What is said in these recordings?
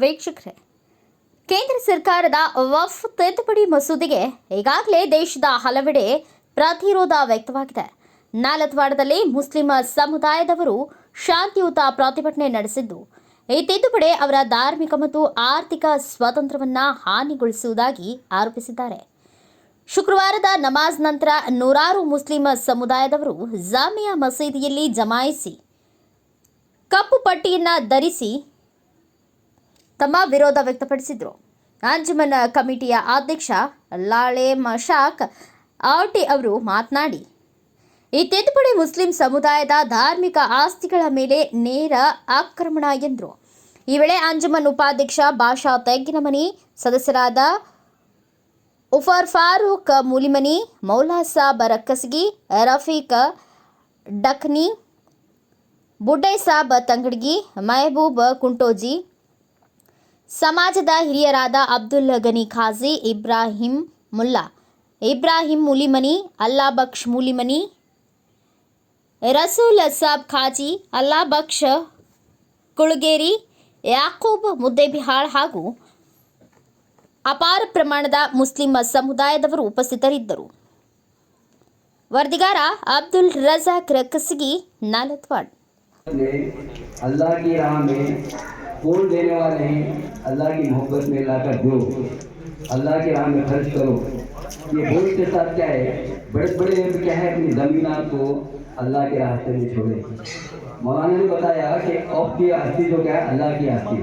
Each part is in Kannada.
ವೀಕ್ಷಕರೇ, ಕೇಂದ್ರ ಸರ್ಕಾರದ ವಕ್ಫ್ ತಿದ್ದುಪಡಿ ಮಸೂದೆಗೆ ಈಗಾಗಲೇ ದೇಶದ ಹಲವೆಡೆ ಪ್ರತಿರೋಧ ವ್ಯಕ್ತವಾಗಿದೆ. ನಾಲತ್ವಾಡದಲ್ಲಿ ಮುಸ್ಲಿಂ ಸಮುದಾಯದವರು ಶಾಂತಿಯುತ ಪ್ರತಿಭಟನೆ ನಡೆಸಿದ್ದು, ಈ ತಿದ್ದುಪಡಿ ಅವರ ಧಾರ್ಮಿಕ ಮತ್ತು ಆರ್ಥಿಕ ಸ್ವಾತಂತ್ರ್ಯವನ್ನು ಹಾನಿಗೊಳಿಸುವುದಾಗಿ ಆರೋಪಿಸಿದ್ದಾರೆ. ಶುಕ್ರವಾರದ ನಮಾಜ್ ನಂತರ ನೂರಾರು ಮುಸ್ಲಿಂ ಸಮುದಾಯದವರು ಜಾಮಿಯಾ ಮಸೀದಿಯಲ್ಲಿ ಜಮಾಯಿಸಿ ಕಪ್ಪು ಪಟ್ಟಿಯನ್ನು ಧರಿಸಿ ತಮ್ಮ ವಿರೋಧ ವ್ಯಕ್ತಪಡಿಸಿದರು. ಅಂಜುಮನ್ ಕಮಿಟಿಯ ಅಧ್ಯಕ್ಷ ಲಾಳೆ ಮಶಾಕ್ ಆಟಿ ಅವರು ಮಾತನಾಡಿ, ಈ ತಿದ್ದುಪಡಿ ಮುಸ್ಲಿಂ ಸಮುದಾಯದ ಧಾರ್ಮಿಕ ಆಸ್ತಿಗಳ ಮೇಲೆ ನೇರ ಆಕ್ರಮಣ ಎಂದರು. ಈ ವೇಳೆ ಅಂಜುಮನ್ ಉಪಾಧ್ಯಕ್ಷ ಬಾಷಾ ತೆಗ್ಗಿನಮನಿ, ಸದಸ್ಯರಾದ ಉಫರ್ ಫಾರೂಕ್ ಮೂಲಿಮನಿ, ಮೌಲಾ ಸಾಬ್ ರಕ್ಕಸಗಿ, ರಫೀಕ್ ಡಕ್ನಿ, ಬುಡ್ಡೈ ಸಾಬ್ ತಂಗಡಗಿ, ಮೆಹಬೂಬ್ ಕುಂಟೋಜಿ, ಸಮಾಜದ ಹಿರಿಯರಾದ ಅಬ್ದುಲ್ ಗನಿ ಖಾಜಿ, ಇಬ್ರಾಹಿಂ ಮುಲ್ಲಾ, ಇಬ್ರಾಹಿಂ ಮೂಲಿಮನಿ, ಅಲ್ಲಾ ಬಕ್ಷ್ ಮೂಲಿಮನಿ, ರಸೂಲ್ ಸಾಬ್ ಖಾಜಿ, ಅಲ್ಲಾ ಬಕ್ಷ್ ಕುಳಗೇರಿ, ಯಾಕೂಬ್ ಮುದ್ದೇಬಿಹಾಳ್ ಹಾಗೂ ಅಪಾರ ಪ್ರಮಾಣದ ಮುಸ್ಲಿಂ ಸಮುದಾಯದವರು ಉಪಸ್ಥಿತರಿದ್ದರು. ವರದಿಗಾರ ಅಬ್ದುಲ್ ರಜಾಕ್ ರಕ್ಕಸಗಿ, ನಾಲತ್ವಾಡ್. अल्लाह की राह में कौन देने वाले हैं? अल्लाह की मोहब्बत में लाकर दो, अल्लाह की राह में खर्च करो. ये बोझ के साथ क्या है? बड़े बड़े क्या है, अपनी ज़मीनात को अल्लाह के रास्ते में छोड़े. मौलाना ने बताया कि औक़ की हस्ती जो क्या है, अल्लाह की हस्ती,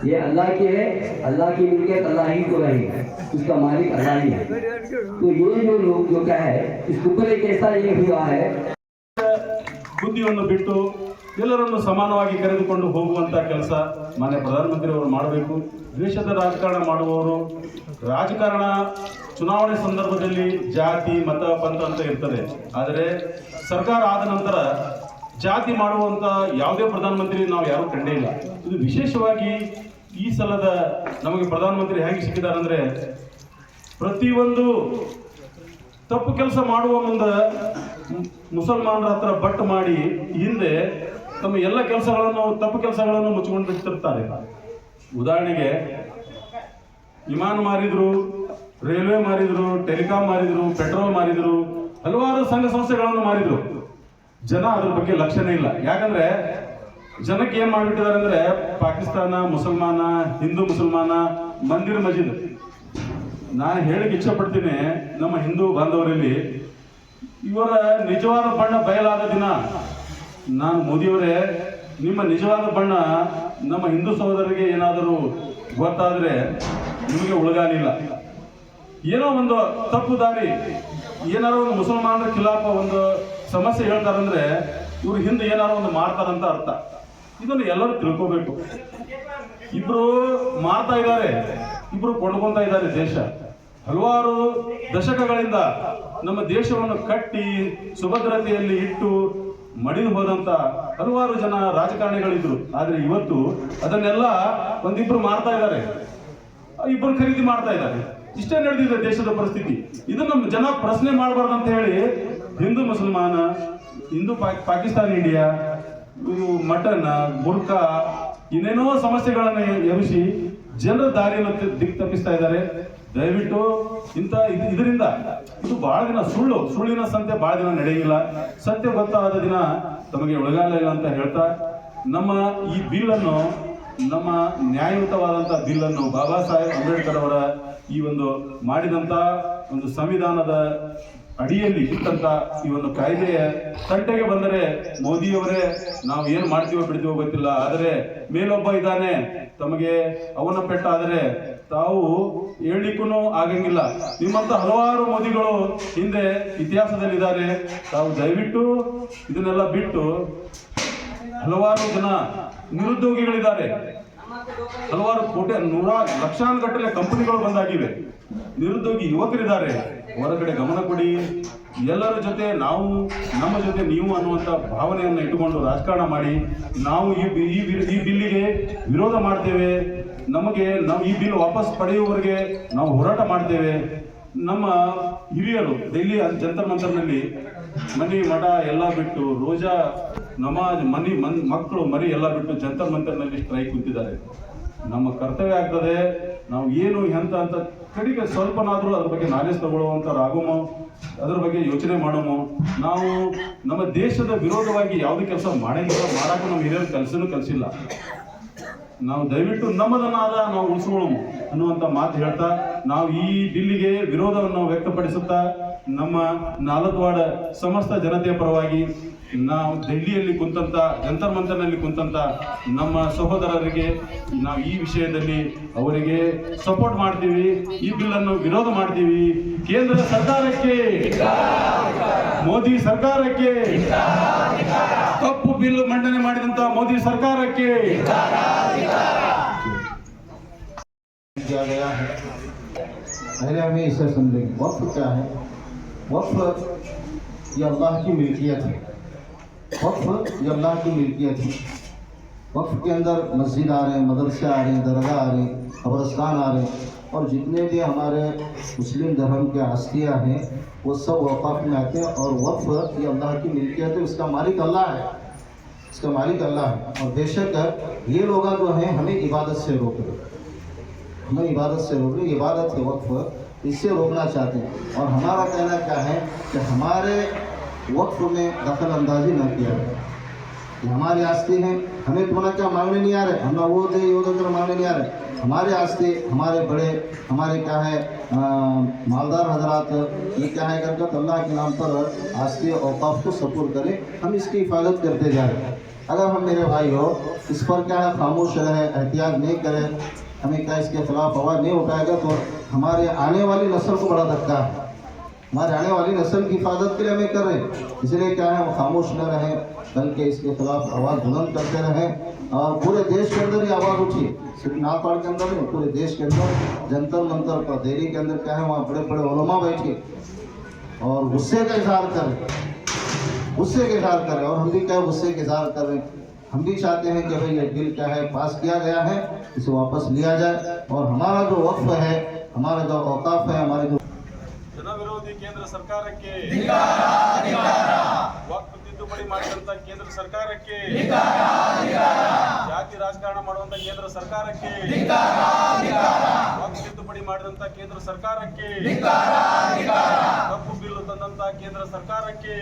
ये अल्लाह की है. अल्लाह की मिल्कियत अल्लाह ही को रहेगा, उसका मालिक अल्लाह ही है. तो ये जो लोग जो क्या है, इसके ऊपर एक ऐसा ये हुआ है, ಬುದ್ಧಿಯನ್ನು ಬಿಟ್ಟು ಎಲ್ಲರನ್ನು ಸಮಾನವಾಗಿ ಕರೆದುಕೊಂಡು ಹೋಗುವಂಥ ಕೆಲಸ ಮಾನ್ಯ ಪ್ರಧಾನಮಂತ್ರಿಯವರು ಮಾಡಬೇಕು. ದ್ವೇಷದ ರಾಜಕಾರಣ ಮಾಡುವವರು, ರಾಜಕಾರಣ ಚುನಾವಣೆ ಸಂದರ್ಭದಲ್ಲಿ ಜಾತಿ ಮತ ಪಂಥ ಅಂತ ಇರ್ತದೆ, ಆದರೆ ಸರ್ಕಾರ ಆದ ನಂತರ ಜಾತಿ ಮಾಡುವಂಥ ಯಾವುದೇ ಪ್ರಧಾನಮಂತ್ರಿ ನಾವು ಯಾರೂ ಕಂಡೇ ಇಲ್ಲ. ಇದು ವಿಶೇಷವಾಗಿ ಈ ಸಲದ ನಮಗೆ ಪ್ರಧಾನಮಂತ್ರಿ ಹೇಗೆ ಸಿಕ್ಕಿದ್ದಾರೆ ಅಂದರೆ, ಪ್ರತಿಯೊಂದು ತಪ್ಪು ಕೆಲಸ ಮಾಡುವ ಮುಂದೆ ಮುಸಲ್ಮಾನರ ಹತ್ರ ಬಟ್ಟು ಮಾಡಿ ಹಿಂದೆ ತಮ್ಮ ಎಲ್ಲ ಕೆಲಸಗಳನ್ನು ತಪ್ಪು ಕೆಲಸಗಳನ್ನು ಮುಚ್ಚಿಕೊಂಡು ಬಿಡ್ತಿರ್ತಾರೆ. ಉದಾಹರಣೆಗೆ ವಿಮಾನ ಮಾರಿದ್ರು, ರೈಲ್ವೆ ಮಾರಿದ್ರು, ಟೆಲಿಕಾಂ ಮಾರಿದ್ರು, ಪೆಟ್ರೋಲ್ ಮಾರಿದ್ರು, ಹಲವಾರು ಸಂಘ ಸಂಸ್ಥೆಗಳನ್ನು ಮಾರಿದ್ರು. ಜನ ಅದ್ರ ಬಗ್ಗೆ ಲಕ್ಷ್ಯನೇ ಇಲ್ಲ. ಯಾಕಂದ್ರೆ ಜನಕ್ಕೆ ಏನ್ ಮಾಡಿಬಿಟ್ಟಿದ್ದಾರೆ ಅಂದ್ರೆ, ಪಾಕಿಸ್ತಾನ ಮುಸಲ್ಮಾನ, ಹಿಂದೂ ಮುಸಲ್ಮಾನ, ಮಂದಿರ ಮಜೀದ್. ನಾನು ಹೇಳಿಕ್ಕೆ ಇಚ್ಛಪಡ್ತೀನಿ, ನಮ್ಮ ಹಿಂದೂ ಬಾಂಧವರಲ್ಲಿ ಇವರ ನಿಜವಾದ ಬಣ್ಣ ಬಯಲಾದ ದಿನ, ನಾನು ಮೋದಿಯವರೇ, ನಿಮ್ಮ ನಿಜವಾದ ಬಣ್ಣ ನಮ್ಮ ಹಿಂದೂ ಸಹೋದರರಿಗೆ ಏನಾದರೂ ಗೊತ್ತಾದರೆ ನಿಮಗೆ ಉಳಗಾಲಿಲ್ಲ. ಏನೋ ಒಂದು ತಪ್ಪು ದಾರಿ, ಏನಾರೋ ಒಂದು ಮುಸಲ್ಮಾನರ ಖಿಲಾಫ ಒಂದು ಸಮಸ್ಯೆ ಹೇಳ್ತಾರಂದ್ರೆ ಇವ್ರು ಹಿಂದೆ ಏನಾರೋ ಒಂದು ಮಾಡ್ತಾರಂತ ಅರ್ಥ. ಇದನ್ನು ಎಲ್ಲರೂ ತಿಳ್ಕೋಬೇಕು. ಇಬ್ರು ಮಾಡ್ತಾ ಇದ್ದಾರೆ, ಇಬ್ರು ಕೊಂಡ್ಕೊಂತ ಇದ್ದಾರೆ. ದೇಶ ಹಲವಾರು ದಶಕಗಳಿಂದ ನಮ್ಮ ದೇಶವನ್ನು ಕಟ್ಟಿ ಸುಭದ್ರತೆಯಲ್ಲಿ ಇಟ್ಟು ಮಡಿದು ಹೋದಂತ ಹಲವಾರು ಜನ ರಾಜಕಾರಣಿಗಳಿದ್ರು. ಆದ್ರೆ ಇವತ್ತು ಅದನ್ನೆಲ್ಲ ಒಂದಿಬ್ರು ಮಾಡ್ತಾ ಇದ್ದಾರೆ, ಇಬ್ಬರು ಖರೀದಿ ಮಾಡ್ತಾ ಇದ್ದಾರೆ. ಇಷ್ಟೇ ನಡೆದಿದೆ ದೇಶದ ಪರಿಸ್ಥಿತಿ. ಇದನ್ನು ಜನ ಪ್ರಶ್ನೆ ಮಾಡಬಾರ್ದಂತ ಹೇಳಿ ಹಿಂದೂ ಮುಸಲ್ಮಾನ, ಹಿಂದೂ ಪಾಕಿಸ್ತಾನ ಇಂಡಿಯಾ, ಇದು ಮಟನ್, ಬುರ್ಕಾ, ಇನ್ನೇನೋ ಸಮಸ್ಯೆಗಳನ್ನು ಎಬ್ಬಿಸಿ ಜನರ ದಾರಿಯನ್ನು ದಿಕ್ಕು ತಪ್ಪಿಸ್ತಾ ಇದ್ದಾರೆ. ದಯವಿಟ್ಟು ಇದರಿಂದ ಇದು ಬಹಳ ದಿನ ಸುಳ್ಳಿನ ಸಂತೆ ಬಹಳ ದಿನ ನಡೆಯಿಲ್ಲ. ಸತ್ಯ ಗೊತ್ತಾದ ದಿನ ತಮಗೆ ಒಳಗಾಲ ಇಲ್ಲ ಅಂತ ಹೇಳ್ತಾ, ನಮ್ಮ ಈ ಬಿಲ್ಲನ್ನು, ನಮ್ಮ ನ್ಯಾಯಯುತವಾದಂಥ ಬಿಲ್ಲನ್ನು ಬಾಬಾ ಸಾಹೇಬ್ ಅಂಬೇಡ್ಕರ್ ಅವರ ಈ ಒಂದು ಮಾಡಿದಂಥ ಒಂದು ಸಂವಿಧಾನದ ಅಡಿಯಲ್ಲಿ ಇಟ್ಟಂತ ಈ ಒಂದು ಕಾಯ್ದೆಯ ತಂಟೆಗೆ ಬಂದರೆ ಮೋದಿಯವರೇ ನಾವು ಏನು ಮಾಡ್ತೀವೋ ಬಿಡ್ತೀವೋ ಗೊತ್ತಿಲ್ಲ, ಆದರೆ ಮೇಲೊಬ್ಬ ಇದ್ದಾನೆ, ತಮಗೆ ಅವನ ಪೆಟ್ಟಾದರೆ ತಾವು ಹೇಳಲಿಕ್ಕೂ ಆಗಂಗಿಲ್ಲ. ನಿಮ್ಮಂತ ಹಲವಾರು ಮೋದಿಗಳು ಹಿಂದೆ ಇತಿಹಾಸದಲ್ಲಿದ್ದಾರೆ. ತಾವು ದಯವಿಟ್ಟು ಇದನ್ನೆಲ್ಲ ಬಿಟ್ಟು, ಹಲವಾರು ಜನ ನಿರುದ್ಯೋಗಿಗಳಿದ್ದಾರೆ, ಹಲವಾರು ಕೋಟಿ ಲಕ್ಷಾನುಗಟ್ಟಲೆ ಕಂಪನಿಗಳು ಬಂದಾಗಿವೆ, ನಿರುದ್ಯೋಗಿ ಯುವಕರಿದ್ದಾರೆ. ಹೊರಗಡೆ ಗಮನ ಕೊಡಿ, ಎಲ್ಲರ ಜೊತೆ ನಾವು, ನಮ್ಮ ಜೊತೆ ನೀವು ಅನ್ನುವಂಥ ಭಾವನೆಯನ್ನು ಇಟ್ಟುಕೊಂಡು ರಾಜಕಾರಣ ಮಾಡಿ. ನಾವು ಈ ಬಿಲ್ಲಿಗೆ ವಿರೋಧ ಮಾಡ್ತೇವೆ. ನಾವು ಈ ಬಿಲ್ ವಾಪಸ್ ಪಡೆಯುವವರೆಗೆ ನಾವು ಹೋರಾಟ ಮಾಡ್ತೇವೆ. ನಮ್ಮ ಹಿರಿಯರು ಡೆಲ್ಲಿ ಜಂತರ್ ಮಂತರ್ನಲ್ಲಿ ಮನಿ ಮಠ ಎಲ್ಲ ಬಿಟ್ಟು, ರೋಜಾ ನಮಾಜ್ ಮಕ್ಕಳು ಮರಿ ಎಲ್ಲ ಬಿಟ್ಟು ಜಂತರ್ ಮಂತರ್ನಲ್ಲಿ ಸ್ಟ್ರೈಕ್ ಕುಂತಿದ್ದಾರೆ. ನಮ್ಮ ಕರ್ತವ್ಯ ಆಗ್ತದೆ. ನಾವು ಏನು ಎಂತ ಅಂತ ಕಡೆಗೆ ಸ್ವಲ್ಪನಾದರೂ ಅದ್ರ ಬಗ್ಗೆ ನಾಲೆಜ್ ತಗೊಳ್ಳುವಂಥವ್ರಾಗುಮೋ, ಅದ್ರ ಬಗ್ಗೆ ಯೋಚನೆ ಮಾಡೋಮೋ. ನಾವು ನಮ್ಮ ದೇಶದ ವಿರೋಧವಾಗಿ ಯಾವುದೇ ಕೆಲಸ ಮಾಡಂಗಿಲ್ಲ, ಮಾಡಕ್ಕೆ ನಮ್ಮ ಹಿರಿಯರು ಕಲಿಸಿಲ್ಲ. ನಾವು ದಯವಿಟ್ಟು ನಮ್ಮದನ್ನಾದ ನಾವು ಉಳಿಸ್ಕೊಳ್ಳೋಣ ಅನ್ನುವಂಥ ಮಾತು ಹೇಳ್ತಾ, ನಾವು ಈ ಬಿಲ್ಲಿಗೆ ವಿರೋಧವನ್ನು ವ್ಯಕ್ತಪಡಿಸುತ್ತಾ ನಮ್ಮ ನಾಲತ್ವಾಡ ಸಮಸ್ತ ಜನತೆಯ ಪರವಾಗಿ ನಾವು ದೆಹಲಿಯಲ್ಲಿ ಕುಂತಂತ ಜಂತರ್ ಮಂತರ್ನಲ್ಲಿ ಕುಂತಂತ ನಮ್ಮ ಸಹೋದರರಿಗೆ ನಾವು ಈ ವಿಷಯದಲ್ಲಿ ಅವರಿಗೆ ಸಪೋರ್ಟ್ ಮಾಡ್ತೀವಿ, ಈ ಬಿಲ್ಲನ್ನು ವಿರೋಧ ಮಾಡ್ತೀವಿ. ಕೇಂದ್ರ ಸರ್ಕಾರಕ್ಕೆ, ಮೋದಿ ಸರ್ಕಾರಕ್ಕೆ, ತಪ್ಪು ಬಿಲ್ ಮಂಡನೆ ಮಾಡಿದಂತ ಮೋದಿ ಸರ್ಕಾರಕ್ಕೆ किया गया है। पहले हमें इसे समझेंगे, वक्फ क्या है? वक्फ ये अल्लाह की मिल्कियत है। वक्फ ये अल्लाह की मिल्कियत है। वक्फ के अंदर मस्जिद आ रहे हैं, मदरसे आ रहे हैं, दरगाह आ रहे हैं, कब्रस्तान आ रहे हैं, और जितने भी हमारे मुस्लिम धर्म के हस्तियाँ हैं वो सब वक़्फ़ में आते हैं। और वक्फ ये अल्लाह की मिल्कियत है, उसका मालिक अल्लाह है, इसका मालिक अल्लाह है। और बेशक ये लोग जो हैं हमें इबादत से रोक रहे, हमें इबादत से रोक रहे, इबादत है वक्फ, इससे रोकना चाहते हैं। और हमारा कहना क्या है कि हमारे वक्फ में दखल अंदाजी न किया जाए। ये हमारी आस्ती हैं, हमें थोड़ा क्या मांगने नहीं आ रहे, हम ना वो दे यो दे मांगने नहीं आ रहे। हमारे आस्ते, हमारे बड़े, हमारे क्या है मालदार हजरात, ये क्या है करके अल्लाह के नाम पर आस्ते औकाफ को सपोर्ट करें, हम इसकी हिफाजत करते जा रहे हैं। अगर हम मेरे भाई हो इस पर क्या है खामोश रहे, एहतियात नहीं करें, हमें क्या इसके खिलाफ आवाज़ नहीं उठाएगा तो हमारे आने वाली नस्ल को बड़ा धक्का है। हमारे आने वाली नस्ल की हिफाजत के लिए हमें कर रहे हैं, इसलिए क्या है वो खामोश न रहें, बल्कि इसके खिलाफ आवाज़ बुलंद करते रहें। और पूरे देश के अंदर ही आवाज़ उठी, सिर्फ नागपाड़ के अंदर नहीं, पूरे देश के अंदर जंतर मंतर पर दिल्ली के अंदर क्या है वहाँ बड़े बड़े उलमा बैठे और गुस्से का इजहार करें, गुस्से का इजहार करें। और हम भी क्या गुस्से का इजहार कर रहे हैं, हम भी चाहते हैं कि भाई ये बिल क्या है पास किया गया है, इसे वापस लिया जाए। और हमारा जो वक्फ है, हमारा जो औकाफ है, हमारे जो ಜನ ವಿರೋಧಿ ಕೇಂದ್ರ ಸರ್ಕಾರಕ್ಕೆ, ವಕ್ಫ್ ತಿದ್ದುಪಡಿ ಮಾಡಿದಂತ ಕೇಂದ್ರ ಸರ್ಕಾರಕ್ಕೆ, ಜಾತಿ ರಾಜಕಾರಣ ಮಾಡುವಂತ ಕೇಂದ್ರ ಸರ್ಕಾರಕ್ಕೆ, ವಕ್ಫ್ ತಿದ್ದುಪಡಿ ಮಾಡಿದಂತ ಕೇಂದ್ರ ಸರ್ಕಾರಕ್ಕೆ, ಕಪ್ಪು ಬಿಲ್ಲು ತಂದಂತ ಕೇಂದ್ರ ಸರ್ಕಾರಕ್ಕೆ,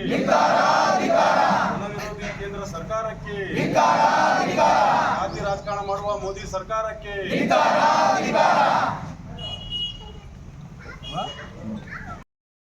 ಜನ ವಿರೋಧಿ ಕೇಂದ್ರ ಸರ್ಕಾರಕ್ಕೆ, ಜಾತಿ ರಾಜಕಾರಣ ಮಾಡುವ ಮೋದಿ ಸರ್ಕಾರಕ್ಕೆ